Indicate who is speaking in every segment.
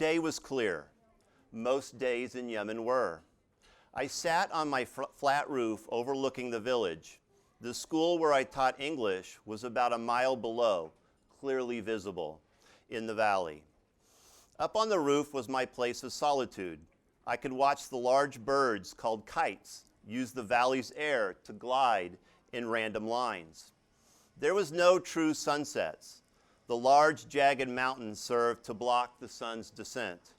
Speaker 1: day was clear. Most days in Yemen were. I sat on my flat roof overlooking the village. The school where I taught English was about a mile below, clearly visible in the valley. Up on the roof was my place of solitude. I could watch the large birds called kites use the valley's air to glide in random lines. There was no true sunsets. The large jagged mountains served to block the sun's descent.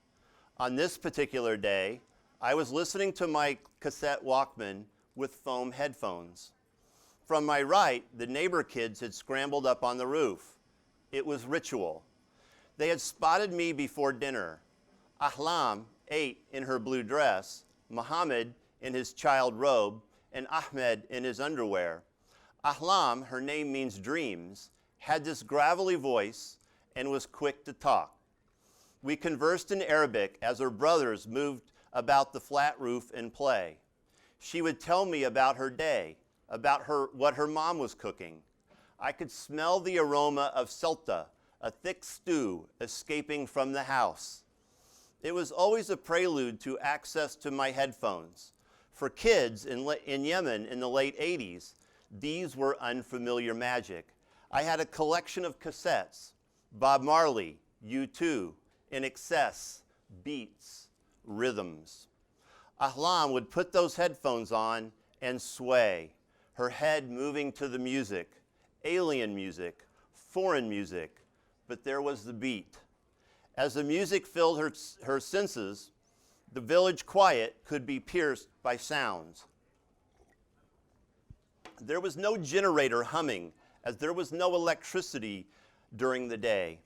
Speaker 1: On this particular day, I was listening to my cassette Walkman with foam headphones. From my right, the neighbor kids had scrambled up on the roof. It was ritual. They had spotted me before dinner. Ahlam ate in her blue dress, Muhammad in his child robe, and Ahmed in his underwear. Ahlam, her name means dreams, had this gravelly voice and was quick to talk. We conversed in Arabic as her brothers moved about the flat roof and play. She would tell me about her day, about what her mom was cooking. I could smell the aroma of selta, a thick stew, escaping from the house. It was always a prelude to access to my headphones. For kids in Yemen in the late 80s, these were unfamiliar magic. I had a collection of cassettes, Bob Marley, U2, In Excess, Beats, Rhythms. Ahlam would put those headphones on and sway, her head moving to the music, alien music, foreign music, but there was the beat. As the music filled her senses, the village quiet could be pierced by sounds. There was no generator humming, as there was no electricity during the day,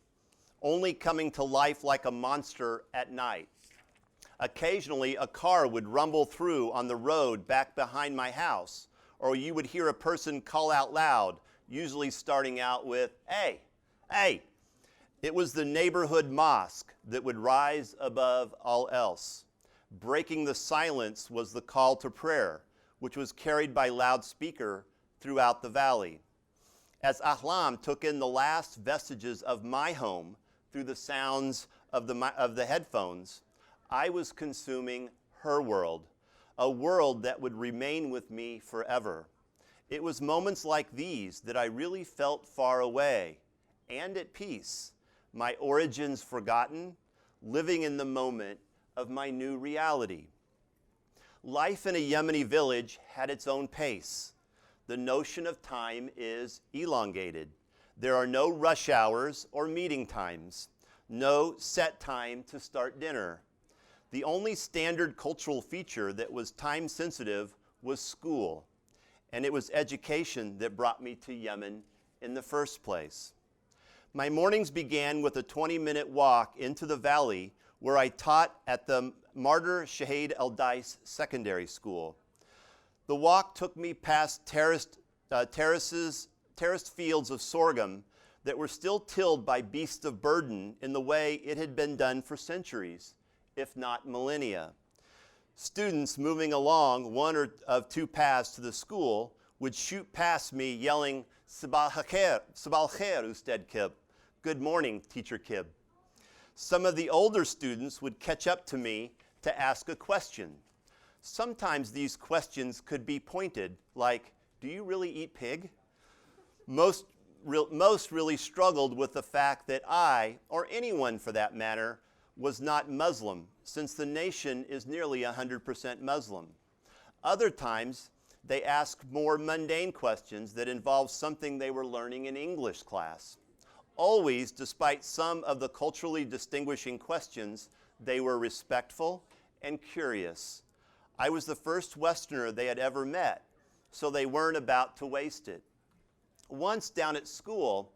Speaker 1: only coming to life like a monster at night. Occasionally, a car would rumble through on the road back behind my house, or you would hear a person call out loud, usually starting out with, "Hey, hey." It was the neighborhood mosque that would rise above all else. Breaking the silence was the call to prayer, which was carried by loudspeaker throughout the valley. As Ahlam took in the last vestiges of my home through the sounds of the headphones, I was consuming her world, a world that would remain with me forever. It was moments like these that I really felt far away and at peace, my origins forgotten, living in the moment of my new reality. Life in a Yemeni village had its own pace. The notion of time is elongated. There are no rush hours or meeting times, no set time to start dinner. The only standard cultural feature that was time sensitive was school, and it was education that brought me to Yemen in the first place. My mornings began with a 20-minute walk into the valley where I taught at the Martyr Shahid El-Dais Secondary School. The walk took me past terraced fields of sorghum that were still tilled by beasts of burden in the way it had been done for centuries, if not millennia. Students moving along one of two paths to the school would shoot past me yelling, "Sabal khair, Ustad Kipp." Good morning, Teacher Kipp. Some of the older students would catch up to me to ask a question. Sometimes these questions could be pointed, like, "Do you really eat pig?" Most really struggled with the fact that I, or anyone for that matter, was not Muslim, since the nation is nearly 100% Muslim. Other times, they asked more mundane questions that involved something they were learning in English class. Always, despite some of the culturally distinguishing questions, they were respectful and curious. I was the first Westerner they had ever met, so they weren't about to waste it. Once down at school,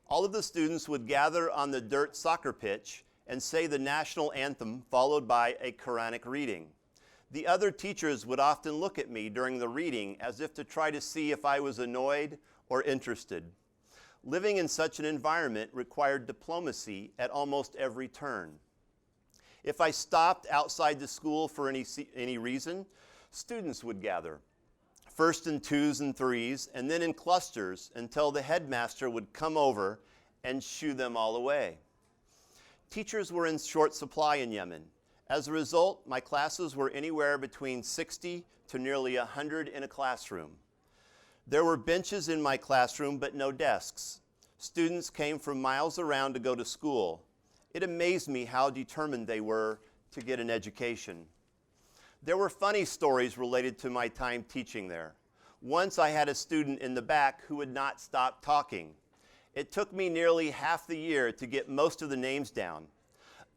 Speaker 1: all of the students would gather on the dirt soccer pitch and say the national anthem followed by a Quranic reading. The other teachers would often look at me during the reading as if to try to see if I was annoyed or interested. Living in such an environment required diplomacy at almost every turn. If I stopped outside the school for any reason, students would gather, first in twos and threes, and then in clusters until the headmaster would come over and shoo them all away. Teachers were in short supply in Yemen. As a result, my classes were anywhere between 60 to nearly 100 in a classroom. There were benches in my classroom, but no desks. Students came from miles around to go to school. It amazed me how determined they were to get an education. There were funny stories related to my time teaching there. Once I had a student in the back who would not stop talking. It took me nearly half the year to get most of the names down.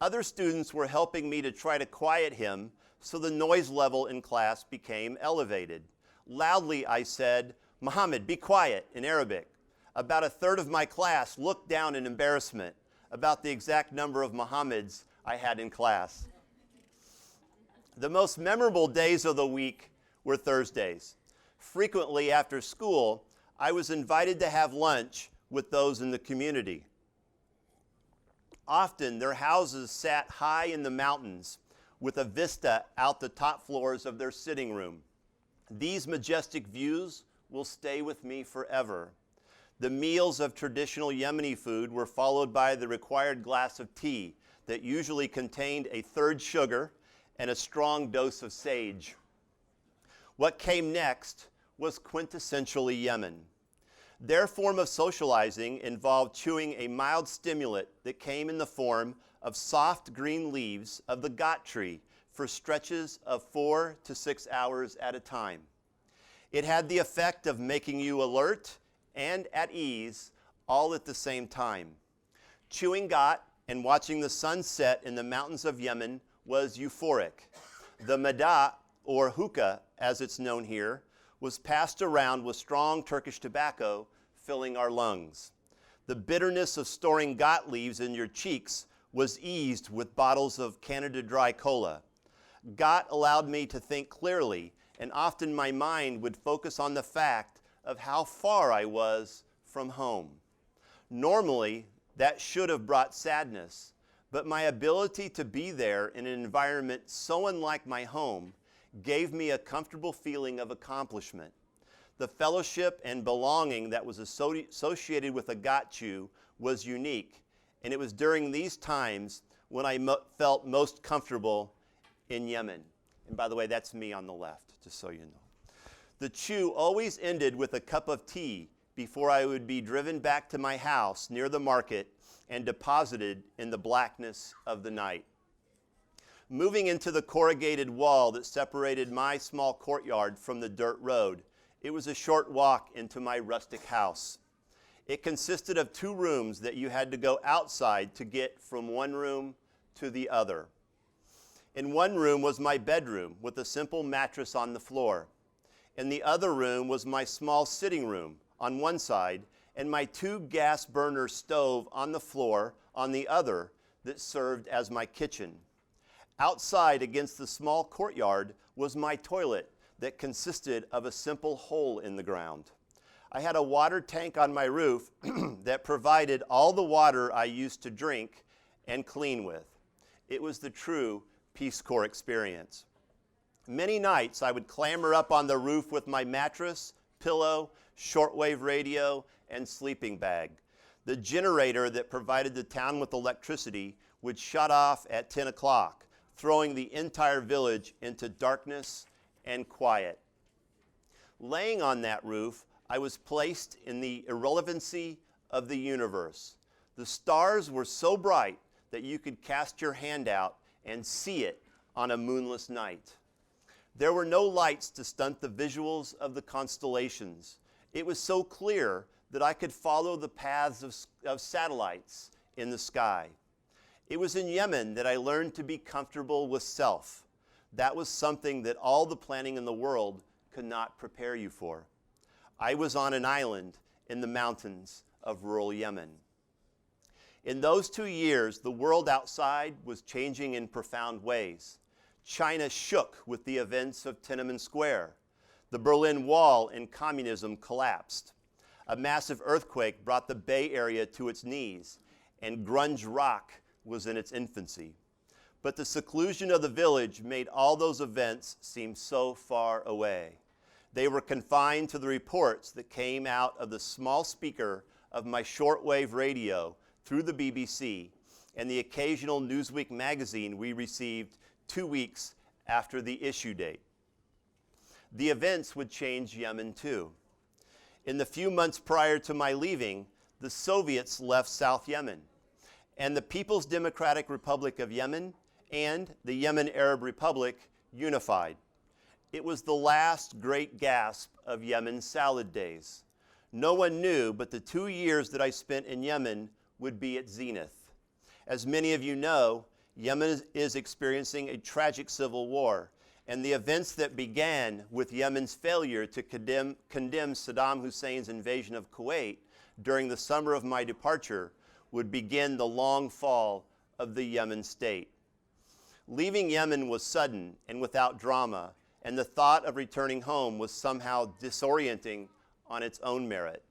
Speaker 1: Other students were helping me to try to quiet him, so the noise level in class became elevated. Loudly, I said, "Muhammad, be quiet," in Arabic. About a third of my class looked down in embarrassment about the exact number of Muhammads I had in class. The most memorable days of the week were Thursdays. Frequently after school, I was invited to have lunch with those in the community. Often their houses sat high in the mountains with a vista out the top floors of their sitting room. These majestic views will stay with me forever. The meals of traditional Yemeni food were followed by the required glass of tea that usually contained a third sugar and a strong dose of sage. What came next was quintessentially Yemen. Their form of socializing involved chewing a mild stimulant that came in the form of soft green leaves of the Qat tree for stretches of 4 to 6 hours at a time. It had the effect of making you alert and at ease all at the same time. Chewing Qat and watching the sun set in the mountains of Yemen was euphoric. The mada, or hookah as it's known here, was passed around with strong Turkish tobacco filling our lungs. The bitterness of storing Qat leaves in your cheeks was eased with bottles of Canada Dry Cola. Qat allowed me to think clearly, and often my mind would focus on the fact of how far I was from home. Normally, that should have brought sadness, but my ability to be there in an environment so unlike my home gave me a comfortable feeling of accomplishment. The fellowship and belonging that was associated with a Qat Chew was unique, and it was during these times when I felt most comfortable in Yemen. And by the way, that's me on the left, just so you know. The chew always ended with a cup of tea before I would be driven back to my house near the market and deposited in the blackness of the night. Moving into the corrugated wall that separated my small courtyard from the dirt road, it was a short walk into my rustic house. It consisted of 2 rooms that you had to go outside to get from one room to the other. In one room was my bedroom with a simple mattress on the floor. In the other room was my small sitting room on one side and my 2 gas burner stove on the floor on the other that served as my kitchen. Outside against the small courtyard was my toilet that consisted of a simple hole in the ground. I had a water tank on my roof that provided all the water I used to drink and clean with. It was the true Peace Corps experience. Many nights I would clamber up on the roof with my mattress, pillow, shortwave radio, and sleeping bag. The generator that provided the town with electricity would shut off at 10 o'clock, throwing the entire village into darkness and quiet. Laying on that roof, I was placed in the irrelevancy of the universe. The stars were so bright that you could cast your hand out and see it on a moonless night. There were no lights to stunt the visuals of the constellations. It was so clear that I could follow the paths of satellites in the sky. It was in Yemen that I learned to be comfortable with self. That was something that all the planning in the world could not prepare you for. I was on an island in the mountains of rural Yemen. In those 2 years, the world outside was changing in profound ways. China shook with the events of Tiananmen Square. The Berlin Wall and communism collapsed. A massive earthquake brought the Bay Area to its knees, and grunge rock was in its infancy. But the seclusion of the village made all those events seem so far away. They were confined to the reports that came out of the small speaker of my shortwave radio through the BBC and the occasional Newsweek magazine we received 2 weeks after the issue date. The events would change Yemen too. In the few months prior to my leaving, the Soviets left South Yemen, and the People's Democratic Republic of Yemen and the Yemen Arab Republic unified. It was the last great gasp of Yemen's salad days. No one knew, but the 2 years that I spent in Yemen would be at zenith. As many of you know, Yemen is experiencing a tragic civil war, and the events that began with Yemen's failure to condemn Saddam Hussein's invasion of Kuwait during the summer of my departure would begin the long fall of the Yemen state. Leaving Yemen was sudden and without drama, and the thought of returning home was somehow disorienting on its own merit.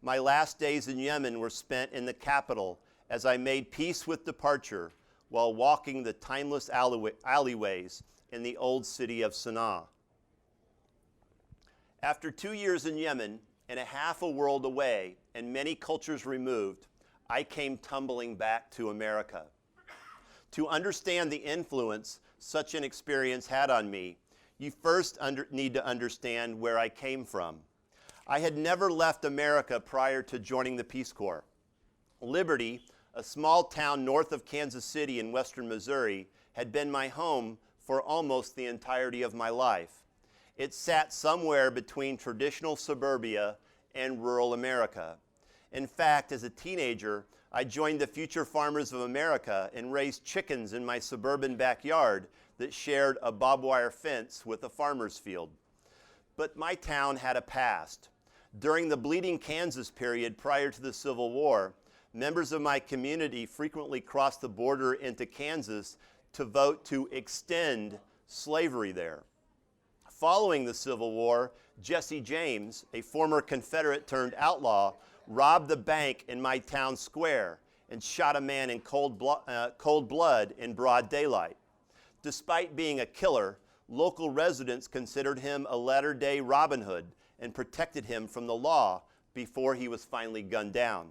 Speaker 1: My last days in Yemen were spent in the capital as I made peace with departure while walking the timeless alleyways in the old city of Sana'a. After 2 years in Yemen and a half a world away and many cultures removed, I came tumbling back to America. To understand the influence such an experience had on me, you first need to understand where I came from. I had never left America prior to joining the Peace Corps. Liberty, a small town north of Kansas City in western Missouri, had been my home for almost the entirety of my life. It sat somewhere between traditional suburbia and rural America. In fact, as a teenager, I joined the Future Farmers of America and raised chickens in my suburban backyard that shared a barbed wire fence with a farmer's field. But my town had a past. During the Bleeding Kansas period prior to the Civil War, members of my community frequently crossed the border into Kansas to vote to extend slavery there. Following the Civil War, Jesse James, a former Confederate turned outlaw, robbed the bank in my town square and shot a man in cold blood in broad daylight. Despite being a killer, local residents considered him a latter-day Robin Hood and protected him from the law before he was finally gunned down.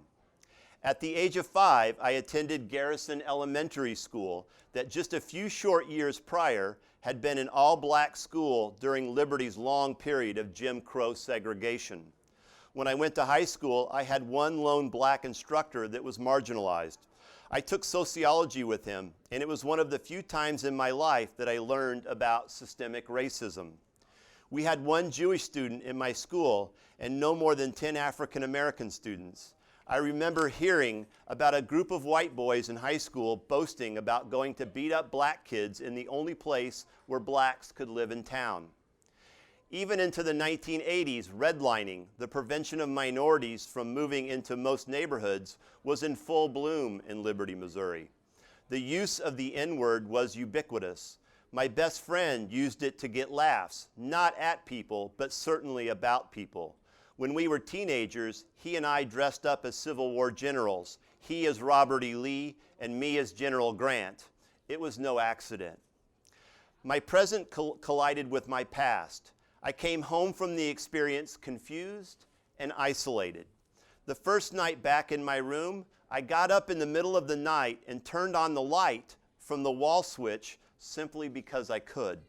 Speaker 1: At the age of 5, I attended Garrison Elementary School that just a few short years prior had been an all-black school during Liberty's long period of Jim Crow segregation. When I went to high school, I had one lone black instructor that was marginalized. I took sociology with him, and it was one of the few times in my life that I learned about systemic racism. We had one Jewish student in my school and no more than 10 African American students. I remember hearing about a group of white boys in high school boasting about going to beat up black kids in the only place where blacks could live in town. Even into the 1980s, redlining, the prevention of minorities from moving into most neighborhoods, was in full bloom in Liberty, Missouri. The use of the N-word was ubiquitous. My best friend used it to get laughs, not at people, but certainly about people. When we were teenagers, he and I dressed up as Civil War generals, he as Robert E. Lee and me as General Grant. It was no accident. My present collided with my past. I came home from the experience confused and isolated. The first night back in my room, I got up in the middle of the night and turned on the light from the wall switch simply because I could.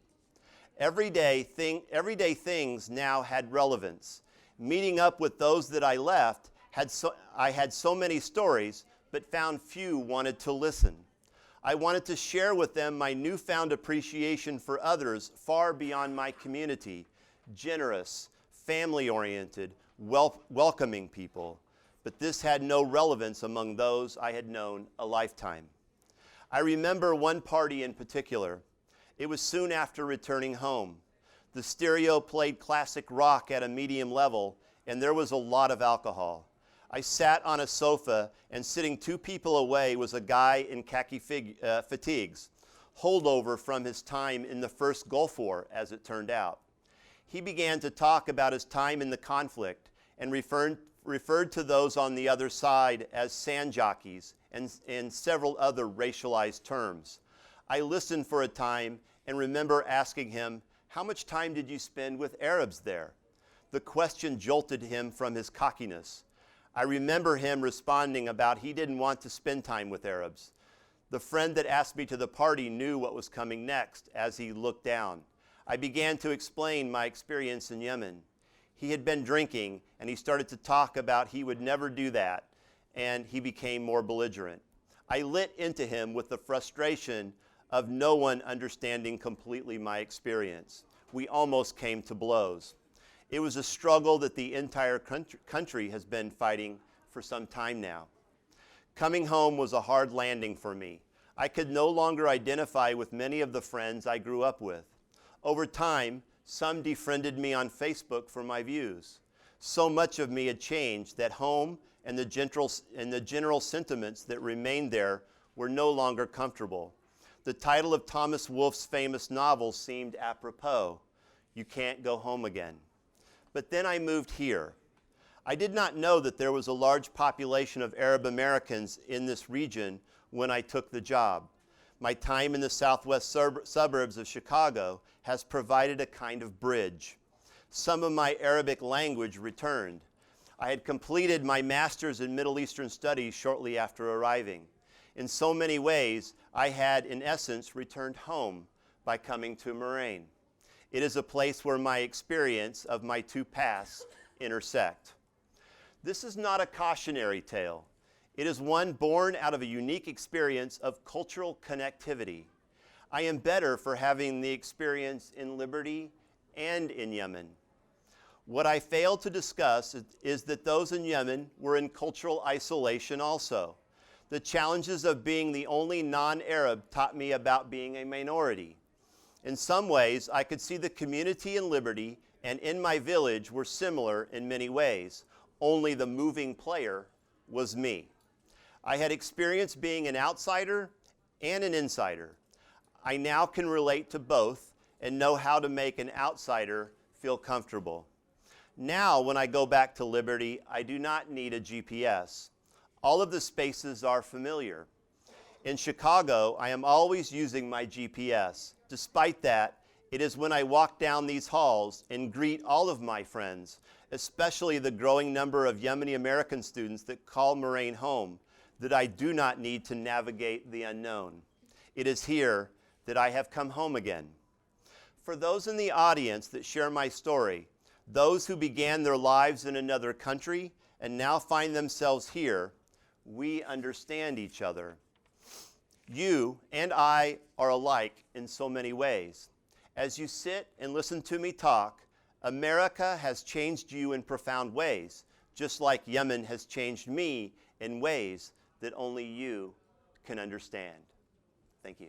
Speaker 1: Everyday things now had relevance. Meeting up with those that I left, I had so many stories, but found few wanted to listen. I wanted to share with them my newfound appreciation for others far beyond my community, generous, family-oriented, welcoming people. But this had no relevance among those I had known a lifetime. I remember one party in particular. It was soon after returning home. The stereo played classic rock at a medium level, and there was a lot of alcohol. I sat on a sofa, and sitting 2 people away was a guy in khaki fatigues, holdover from his time in the first Gulf War, as it turned out. He began to talk about his time in the conflict and referred to those on the other side as sand jockeys and several other racialized terms. I listened for a time and remember asking him, "How much time did you spend with Arabs there?" The question jolted him from his cockiness. I remember him responding about he didn't want to spend time with Arabs. The friend that asked me to the party knew what was coming next as he looked down. I began to explain my experience in Yemen. He had been drinking, and he started to talk about he would never do that, and he became more belligerent. I lit into him with the frustration of no one understanding completely my experience. We almost came to blows. It was a struggle that the entire country has been fighting for some time now. Coming home was a hard landing for me. I could no longer identify with many of the friends I grew up with. Over time, some defriended me on Facebook for my views. So much of me had changed that home and the general sentiments that remained there were no longer comfortable. The title of Thomas Wolfe's famous novel seemed apropos, You Can't Go Home Again. But then I moved here. I did not know that there was a large population of Arab Americans in this region when I took the job. My time in the southwest suburbs of Chicago has provided a kind of bridge. Some of my Arabic language returned. I had completed my master's in Middle Eastern Studies shortly after arriving. In so many ways, I had, in essence, returned home by coming to Moraine. It is a place where my experience of my two pasts intersect. This is not a cautionary tale. It is one born out of a unique experience of cultural connectivity. I am better for having the experience in Liberty and in Yemen. What I failed to discuss is that those in Yemen were in cultural isolation also. The challenges of being the only non-Arab taught me about being a minority. In some ways, I could see the community in Liberty and in my village were similar in many ways. Only the moving player was me. I had experienced being an outsider and an insider. I now can relate to both and know how to make an outsider feel comfortable. Now, when I go back to Liberty, I do not need a GPS. All of the spaces are familiar. In Chicago, I am always using my GPS. Despite that, it is when I walk down these halls and greet all of my friends, especially the growing number of Yemeni American students that call Moraine home, that I do not need to navigate the unknown. It is here that I have come home again. For those in the audience that share my story, those who began their lives in another country and now find themselves here, we understand each other. You and I are alike in so many ways. As you sit and listen to me talk, America has changed you in profound ways, just like Yemen has changed me in ways that only you can understand. Thank you.